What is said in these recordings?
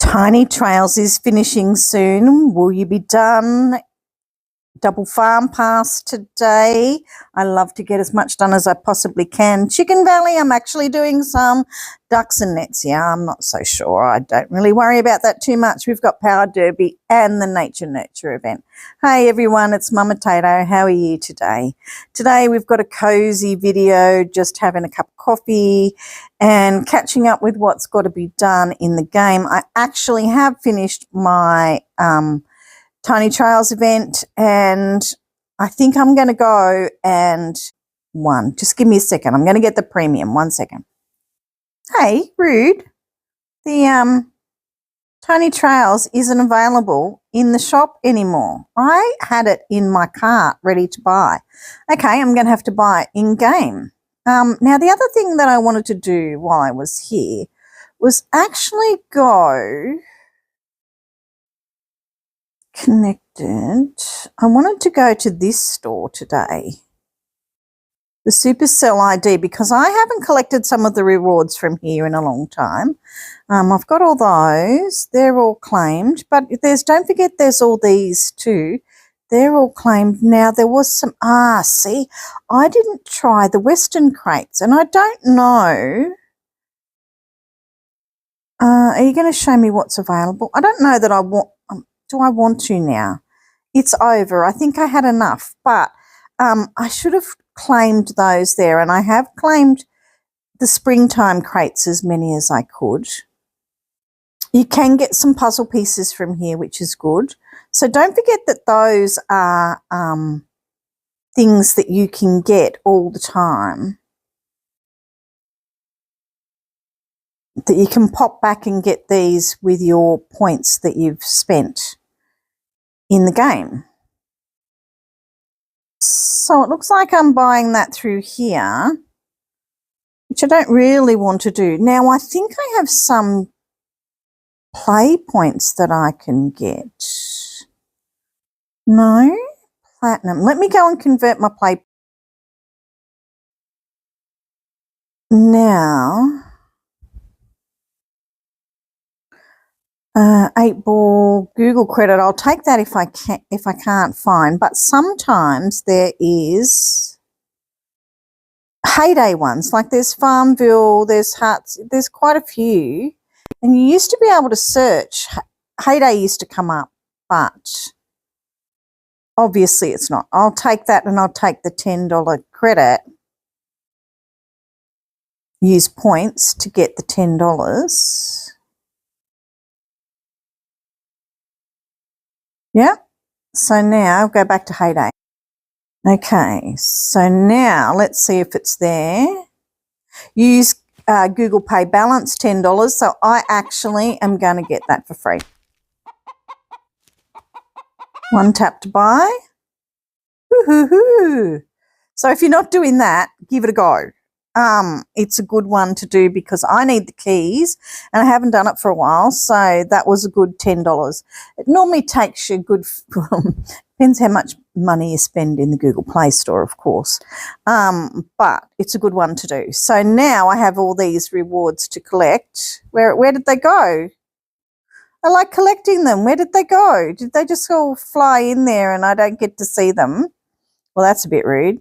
Tiny Trails is finishing soon. Will you be done? Double farm pass today. I love to get as much done as I possibly can. Chicken Valley, I'm actually doing some ducks and nets. Yeah, I'm not so sure. I don't really worry about that too much. We've got Power Derby and the Nature Nurture event. Hey everyone, it's MummaTato. How are you today? Today we've got a cozy video, just having a cup of coffee and catching up with what's got to be done in the game. I actually have finished my Tiny Trails event, and I think I'm going to go and just give me a second. I'm going to get the premium. 1 second. Hey, rude. The Tiny Trails isn't available in the shop anymore. I had it in my cart ready to buy. Okay, I'm going to have to buy it in game. Now, the other thing that I wanted to do while I was here was actually go connected. I wanted to go to this store today, the Supercell ID, because I haven't collected some of the rewards from here in a long time. I've got all those. They're all claimed, but don't forget there's all these too. They're all claimed. Now there was some, see, I didn't try the Western crates and I don't know. Are you going to show me what's available? I don't know that I want, do I want to now? It's over. I think I had enough, but I should have claimed those there, and I have claimed the springtime crates as many as I could. You can get some puzzle pieces from here, which is good. So don't forget that those are things that you can get all the time, that you can pop back and get these with your points that you've spent in the game. So it looks like I'm buying that through here, which I don't really want to do. Now I think I have some play points that I can get. No? Platinum. Let me go and convert my play. Now, 8-ball Google credit. I'll take that if I can't find. But sometimes there is heyday ones. Like there's Farmville, there's Huts, there's quite a few. And you used to be able to search. Heyday used to come up, but obviously it's not. I'll take that, and I'll take the $10 credit. Use points to get the $10. Yeah, so now I'll go back to Heyday. Okay, so now let's see if it's there. Use Google Pay balance, $10. So I actually am going to get that for free. One tap to buy. Woo-hoo-hoo. So if you're not doing that, give it a go. It's a good one to do because I need the keys and I haven't done it for a while, so that was a good $10. It normally takes you good, depends how much money you spend in the Google Play Store, of course, but it's a good one to do. So now I have all these rewards to collect. Where did they go? I like collecting them. Where did they go? Did they just all fly in there and I don't get to see them? Well, that's a bit rude.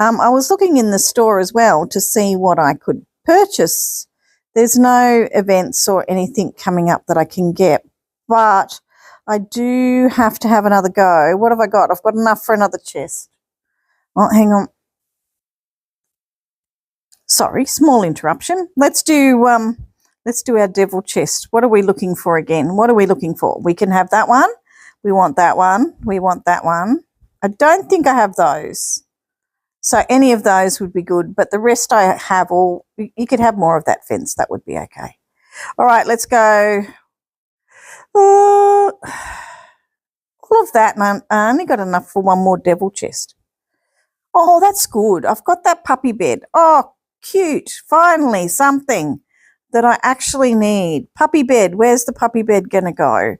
I was looking in the store as well to see what I could purchase. There's no events or anything coming up that I can get, but I do have to have another go. What have I got? I've got enough for another chest. Oh, hang on. Sorry, small interruption. Let's do our devil chest. What are we looking for again? What are we looking for? We can have that one. We want that one. We want that one. I don't think I have those. So any of those would be good, but the rest I have all, you could have more of that fence. That would be okay. All right, let's go. All of that, and I only got enough for one more devil chest. Oh, that's good. I've got that puppy bed. Oh, cute. Finally, something that I actually need. Puppy bed. Where's the puppy bed going to go?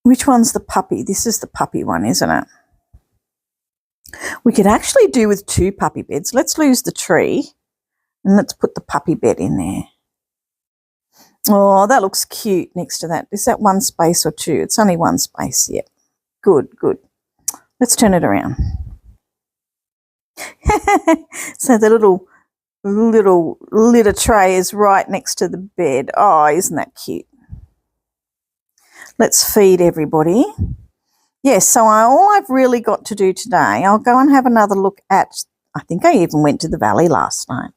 Which one's the puppy? This is the puppy one, isn't it? We could actually do with 2 puppy beds. Let's lose the tree and let's put the puppy bed in there. Oh, that looks cute next to that. Is that one space or two? It's only one space. Yeah. Good, good. Let's turn it around. So the little litter tray is right next to the bed. Oh, isn't that cute? Let's feed everybody. Yes, so all I've really got to do today, I'll go and have another look at, I think I even went to the valley last night.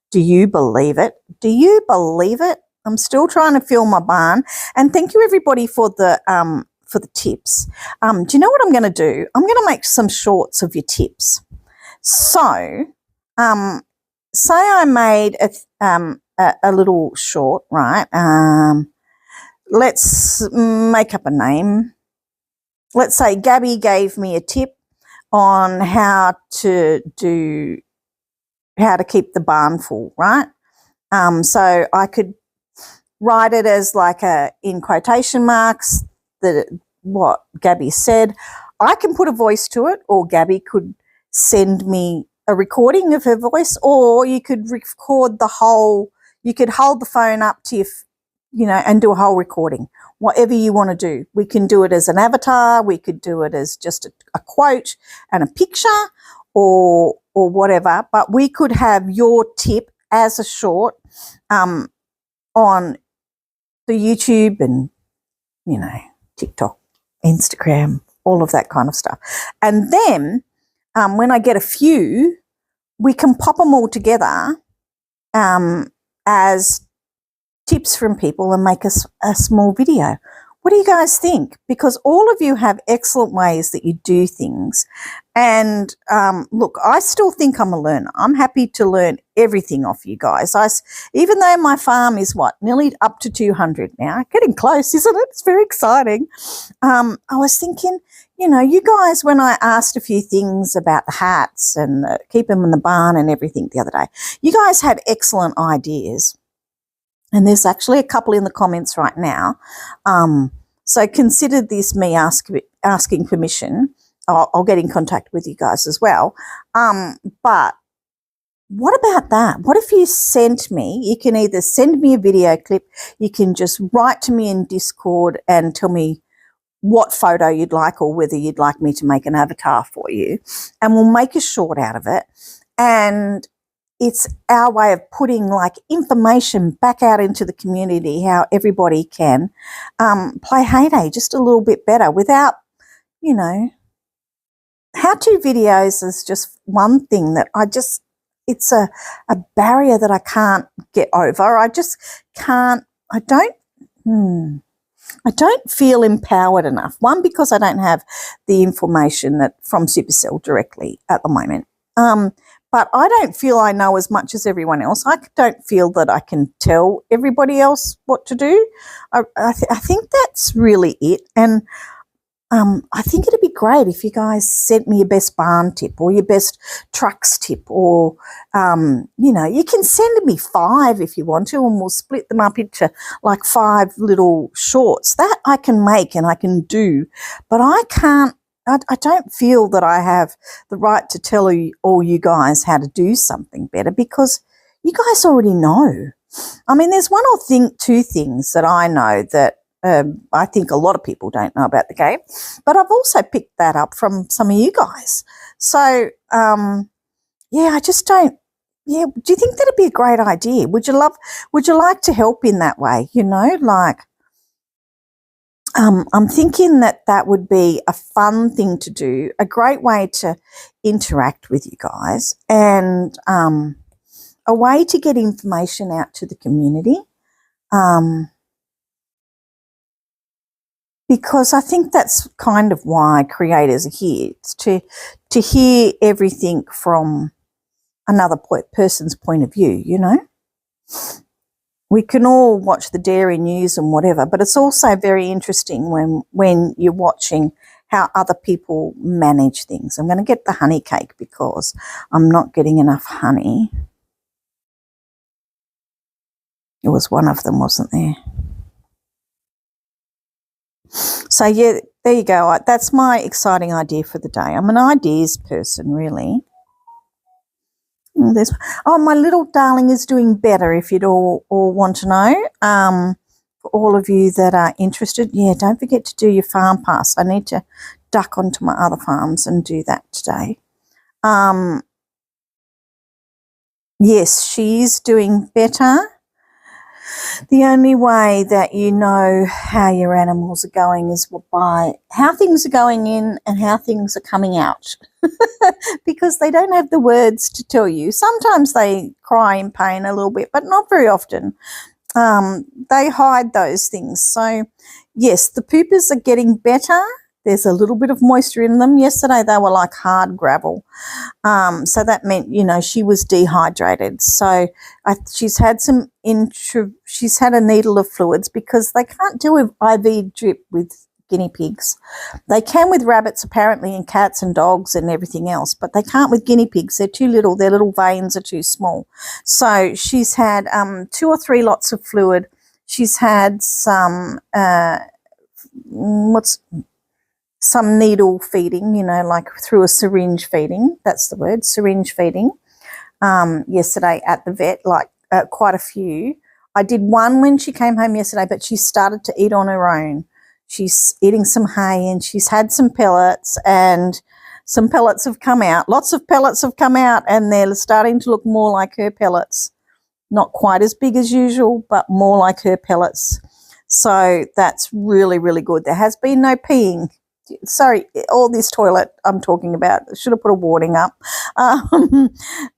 Do you believe it? Do you believe it? I'm still trying to fill my barn. And thank you everybody for the tips. Do you know what I'm going to do? I'm going to make some shorts of your tips. So, say I made a little short, right? Let's make up a name. Let's say Gabby gave me a tip on how to keep the barn full, right? So I could write it as like in quotation marks what Gabby said. I can put a voice to it, or Gabby could send me a recording of her voice, or you could record you could hold the phone up to and do a whole recording. Whatever you want to do. We can do it as an avatar, we could do it as just a quote and a picture or whatever, but we could have your tip as a short on the YouTube and, TikTok, Instagram, all of that kind of stuff. And then when I get a few, we can pop them all together as tips from people and make a small video. What do you guys think? Because all of you have excellent ways that you do things. And look, I still think I'm a learner. I'm happy to learn everything off you guys. Even though my farm is nearly up to 200 now, getting close, isn't it? It's very exciting. I was thinking, you guys, when I asked a few things about the hats and keep them in the barn and everything the other day, you guys had excellent ideas. And there's actually a couple in the comments right now. So consider this me asking permission. I'll get in contact with you guys as well. But what about that? What if you sent me, you can either send me a video clip, you can just write to me in Discord and tell me what photo you'd like or whether you'd like me to make an avatar for you. And we'll make a short out of it. And it's our way of putting information back out into the community, how everybody can play Heyday just a little bit better without, how-to videos is just one thing that it's a barrier that I can't get over. I don't feel empowered enough. One, because I don't have the information from Supercell directly at the moment. But I don't feel I know as much as everyone else. I don't feel that I can tell everybody else what to do. I think that's really it. And I think it'd be great if you guys sent me your best barn tip or your best trucks tip, or, you can send me 5 if you want to, and we'll split them up into 5 little shorts. That I can make and I can do, but I don't feel that I have the right to tell all you guys how to do something better, because you guys already know. I mean, there's one or two things that I know that I think a lot of people don't know about the game, but I've also picked that up from some of you guys. So, I just don't. Yeah, do you think that'd be a great idea? Would you like to help in that way? I'm thinking that would be a fun thing to do, a great way to interact with you guys, and a way to get information out to the community. Because I think that's kind of why creators are here. It's to hear everything from another person's point of view, We can all watch the dairy news and whatever, but it's also very interesting when you're watching how other people manage things. I'm going to get the honey cake because I'm not getting enough honey. It was one of them, wasn't there? So, yeah, there you go. That's my exciting idea for the day. I'm an ideas person, really. There's, oh, my little darling is doing better, if you'd all want to know. For all of you that are interested, yeah, don't forget to do your farm pass. I need to duck onto my other farms and do that today. Yes, she's doing better. The only way that you know how your animals are going is by how things are going in and how things are coming out. Because they don't have the words to tell you. Sometimes they cry in pain a little bit, but not very often. They hide those things. So, yes, the poopers are getting better. There's a little bit of moisture in them. Yesterday they were like hard gravel. So that meant, you know, she was dehydrated. So she's had she's had a needle of fluids because they can't do an IV drip with guinea pigs. They can with rabbits apparently, and cats and dogs and everything else, but they can't with guinea pigs. They're too little. Their little veins are too small. So she's had 2 or 3 lots of fluid. She's had some some needle feeding, you know, like through a syringe feeding. That's the word, syringe feeding. Yesterday at the vet, like quite a few. I did one when she came home yesterday, but she started to eat on her own. She's eating some hay and she's had some pellets, and some pellets have come out. Lots of pellets have come out and they're starting to look more like her pellets. Not quite as big as usual, but more like her pellets. So that's really, really good. There has been no peeing. Sorry, all this toilet I'm talking about. I should have put a warning up.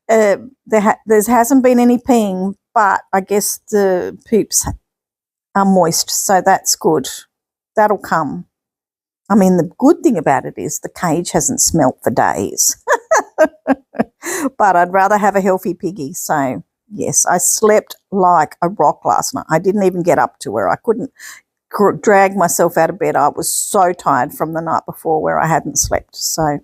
There hasn't been any peeing, but I guess the poops are moist, so that's good. That'll come. I mean, the good thing about it is the cage hasn't smelt for days. But I'd rather have a healthy piggy. So, yes, I slept like a rock last night. I didn't even get up to her. I couldn't drag myself out of bed. I was so tired from the night before where I hadn't slept. So,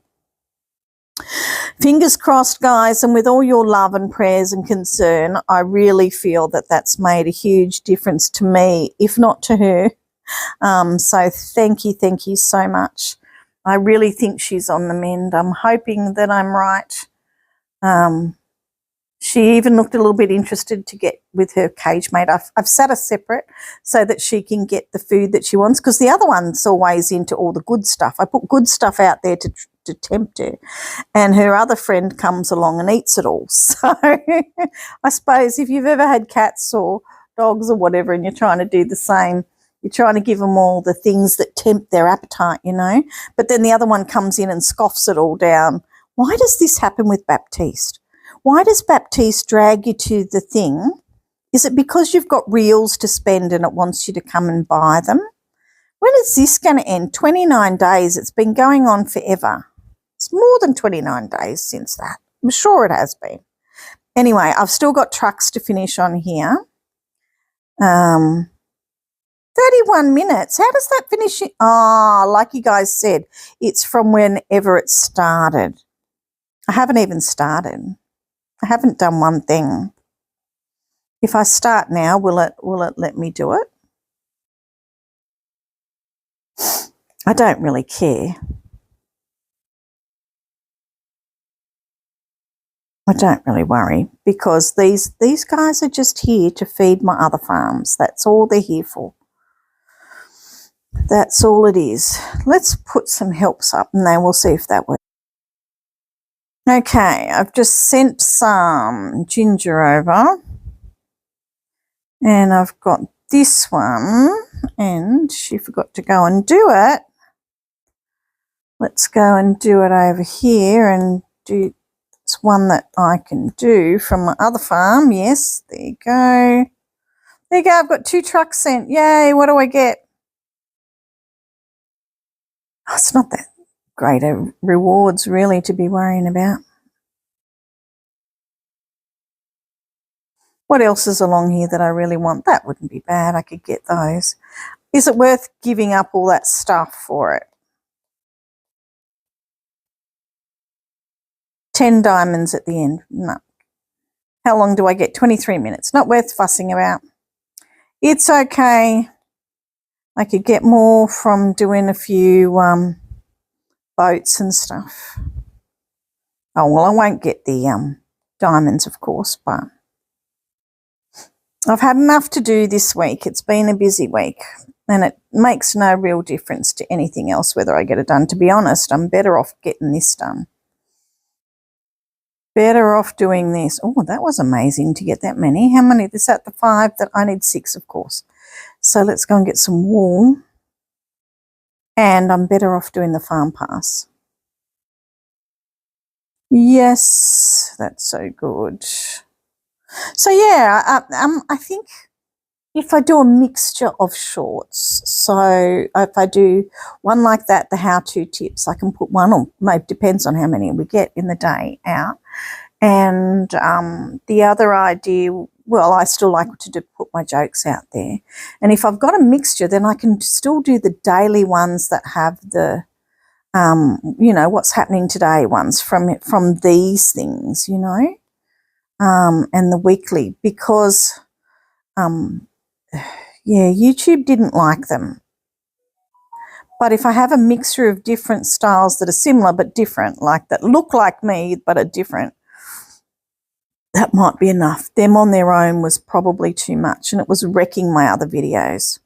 fingers crossed, guys, and with all your love and prayers and concern, I really feel that that's made a huge difference to me, if not to her. So thank you so much. I really think she's on the mend. I'm hoping that I'm right. She even looked a little bit interested to get with her cage mate. I've sat her separate so that she can get the food that she wants, because the other one's always into all the good stuff. I put good stuff out there to tempt her, and her other friend comes along and eats it all. So I suppose if you've ever had cats or dogs or whatever and you're trying to do the same, you're trying to give them all the things that tempt their appetite, you know, but then the other one comes in and scoffs it all down. Why does this happen with Baptiste? Why does Baptiste drag you to the thing? Is it because you've got reals to spend and it wants you to come and buy them? When is this going to end? 29 days. It's been going on forever. It's more than 29 days since that. I'm sure it has been. Anyway, I've still got trucks to finish on here. 31 minutes. How does that finish? Like you guys said, it's from whenever it started. I haven't even started. I haven't done one thing. If I start now, will it let me do it? I don't really care. I don't really worry, because these guys are just here to feed my other farms. That's all they're here for. That's all it is. Let's put some helps up and then we'll see if that works. Okay, I've just sent some ginger over, and I've got this one, and she forgot to go and do it. Let's go and do it over here and do. It's one that I can do from my other farm. Yes, there you go. There you go. I've got 2 trucks sent. Yay, what do I get? Oh, it's not that great a rewards really to be worrying about. What else is along here that I really want? That wouldn't be bad. I could get those. Is it worth giving up all that stuff for it? 10 diamonds at the end. No. How long do I get? 23 minutes. Not worth fussing about. It's okay. I could get more from doing a few boats and stuff. Oh, well, I won't get the diamonds, of course, but I've had enough to do this week. It's been a busy week, and it makes no real difference to anything else whether I get it done. To be honest, I'm better off getting this done. Better off doing this. Oh, that was amazing to get that many. How many? Is that the 5? That I need 6, of course. So let's go and get some wool. And I'm better off doing the farm pass. Yes, that's so good. So yeah, I think if I do a mixture of shorts, so if I do one like that, the how-to tips, I can put one, or maybe depends on how many we get in the day out. And the other idea, well, I still like to put my jokes out there. And if I've got a mixture, then I can still do the daily ones that have the, you know, what's happening today ones from these things, you know, and the weekly, because, yeah, YouTube didn't like them. But if I have a mixture of different styles that are similar but different, like that look like me but are different, that might be enough. Them on their own was probably too much, and it was wrecking my other videos.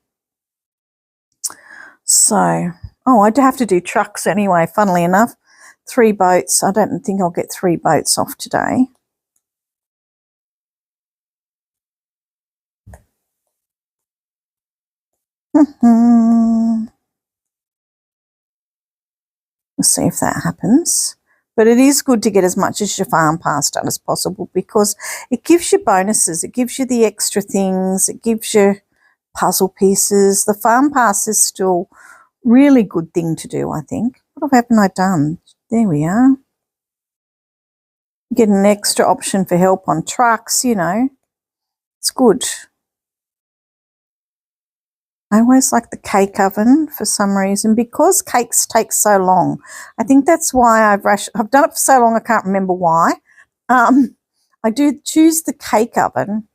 So, oh, I'd have to do trucks anyway, funnily enough. 3 boats. I don't think I'll get 3 boats off today. We'll see if that happens. But it is good to get as much as your farm pass done as possible, because it gives you bonuses. It gives you the extra things. It gives you puzzle pieces. The farm pass is still really good thing to do, I think. What haven't I done? There we are. Get an extra option for help on trucks, you know. It's good. I always like the cake oven for some reason, because cakes take so long. I think that's why I've done it for so long I can't remember why. I do choose the cake oven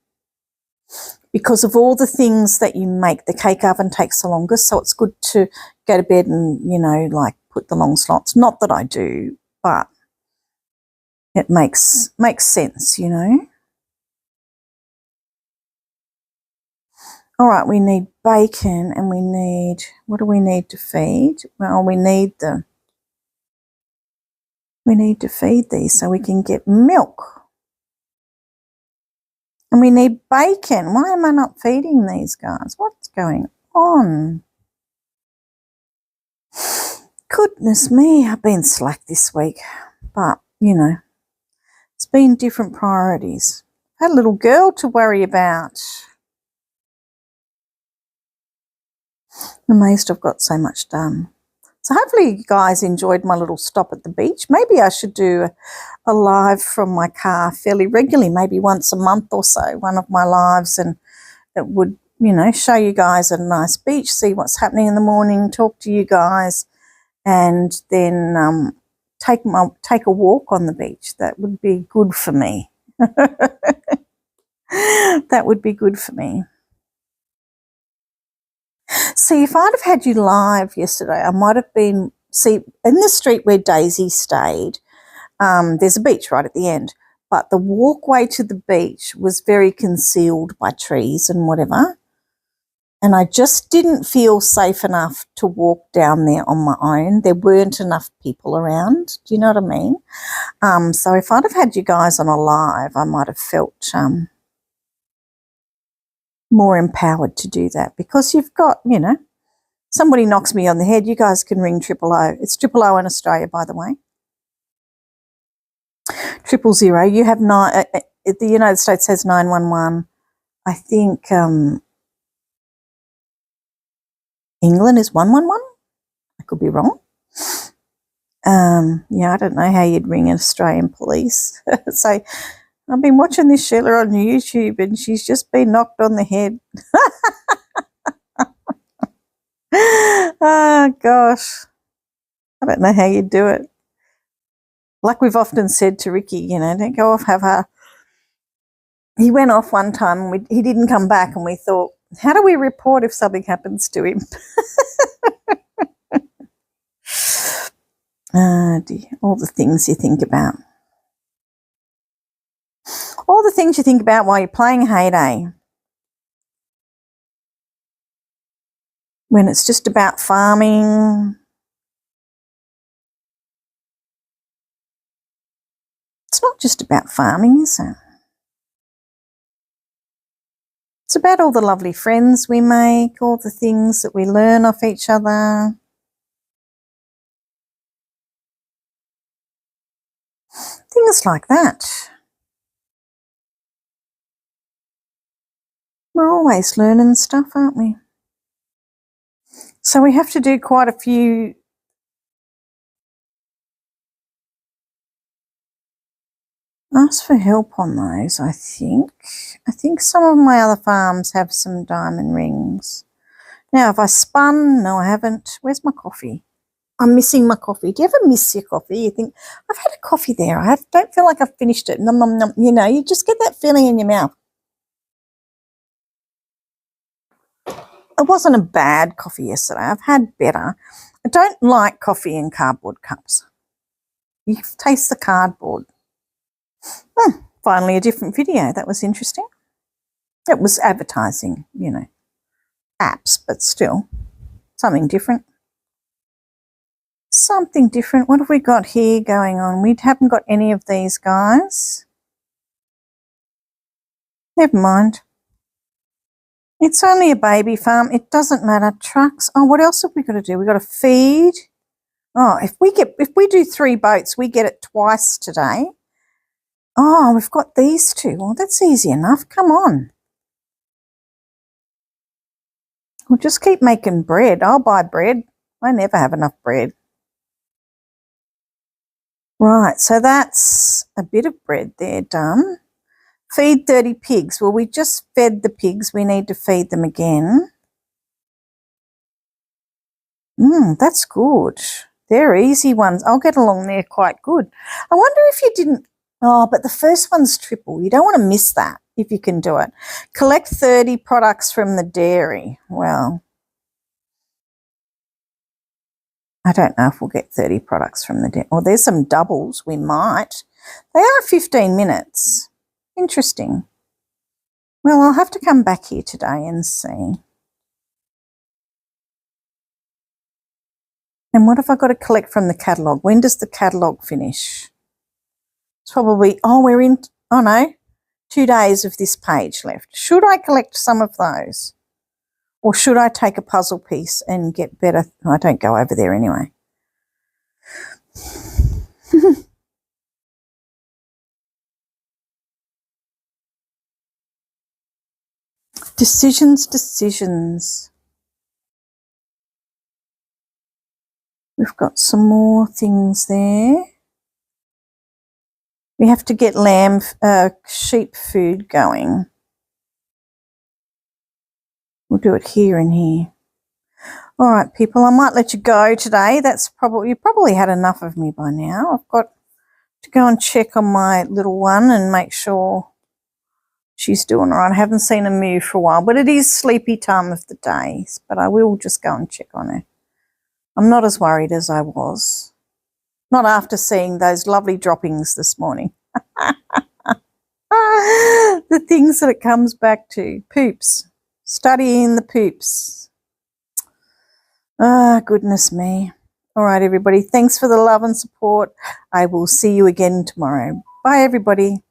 because of all the things that you make. The cake oven takes the longest, so it's good to go to bed and, you know, like put the long slots. Not that I do, but it makes sense, you know. All right, we need bacon, and we need, what do we need to feed? Well, we need to feed these so we can get milk. And we need bacon. Why am I not feeding these guys? What's going on? Goodness me, I've been slack this week. But, you know, it's been different priorities. Had a little girl to worry about. I'm amazed I've got so much done. So hopefully you guys enjoyed my little stop at the beach. Maybe I should do a live from my car fairly regularly, maybe once a month or so, one of my lives, and it would, you know, show you guys a nice beach, see what's happening in the morning, talk to you guys, and then take a walk on the beach. That would be good for me. That would be good for me. See, if I'd have had you live yesterday, I might have been, see, in the street where Daisy stayed, there's a beach right at the end, but the walkway to the beach was very concealed by trees and whatever, and I just didn't feel safe enough to walk down there on my own. There weren't enough people around. Do you know what I mean? So if I'd have had you guys on a live, I might have felt more empowered to do that, because you've got, you know, somebody knocks me on the head, you guys can ring 000. It's 000 in Australia, by the way. 000. You have the United States has 911. I think England is 111. I could be wrong. Yeah, I don't know how you'd ring an Australian police. So I've been watching this Sheila on YouTube, and she's just been knocked on the head. Oh, gosh. I don't know how you do it. Like we've often said to Ricky, you know, don't go off, have her. He went off one time, and he didn't come back, and we thought, how do we report if something happens to him? Dear, all the things you think about. All the things you think about while you're playing Heyday. When it's just about farming. It's not just about farming, is it? It's about all the lovely friends we make, all the things that we learn off each other. Things like that. We're always learning stuff, aren't we? So we have to do quite a few. Ask for help on those, I think. I think some of my other farms have some diamond rings. Now, have I spun? No, I haven't. Where's my coffee? I'm missing my coffee. Do you ever miss your coffee? You think, I've had a coffee there. Don't feel like I've finished it. Nom, nom, nom. You know, you just get that feeling in your mouth. It wasn't a bad coffee yesterday. I've had better. I don't like coffee in cardboard cups. You taste the cardboard. Finally, a different video. That was interesting. It was advertising, you know, apps, but still something different. Something different. What have we got here going on? We haven't got any of these guys. Never mind. It's only a baby farm. It doesn't matter. Trucks. Oh, what else have we got to do? We've got to feed. Oh, if we do 3 boats, we get it twice today. Oh, we've got these 2. Well, that's easy enough. Come on. We'll just keep making bread. I'll buy bread. I never have enough bread. Right, so that's a bit of bread there done. Feed 30 pigs. Well, we just fed the pigs. We need to feed them again. That's good. They're easy ones. I'll get along there quite good. I wonder if you didn't... Oh, but the first one's triple. You don't want to miss that if you can do it. Collect 30 products from the dairy. Well, I don't know if we'll get 30 products from the dairy. Well, there's some doubles. We might. They are 15 minutes. Interesting. Well, I'll have to come back here today and see. And what have I got to collect from the catalogue? When does the catalogue finish? It's probably, we're in, 2 days of this page left. Should I collect some of those? Or should I take a puzzle piece and get better? I don't go over there anyway. Decisions. We've got some more things there. We have to get sheep food going. We'll do it here and here. All right, people, I might let you go today. You probably had enough of me by now. I've got to go and check on my little one and make sure she's doing all right. I haven't seen her move for a while, but it is sleepy time of the day, but I will just go and check on her. I'm not as worried as I was. Not after seeing those lovely droppings this morning. The things that it comes back to. Poops. Studying the poops. Goodness me. All right, everybody. Thanks for the love and support. I will see you again tomorrow. Bye, everybody.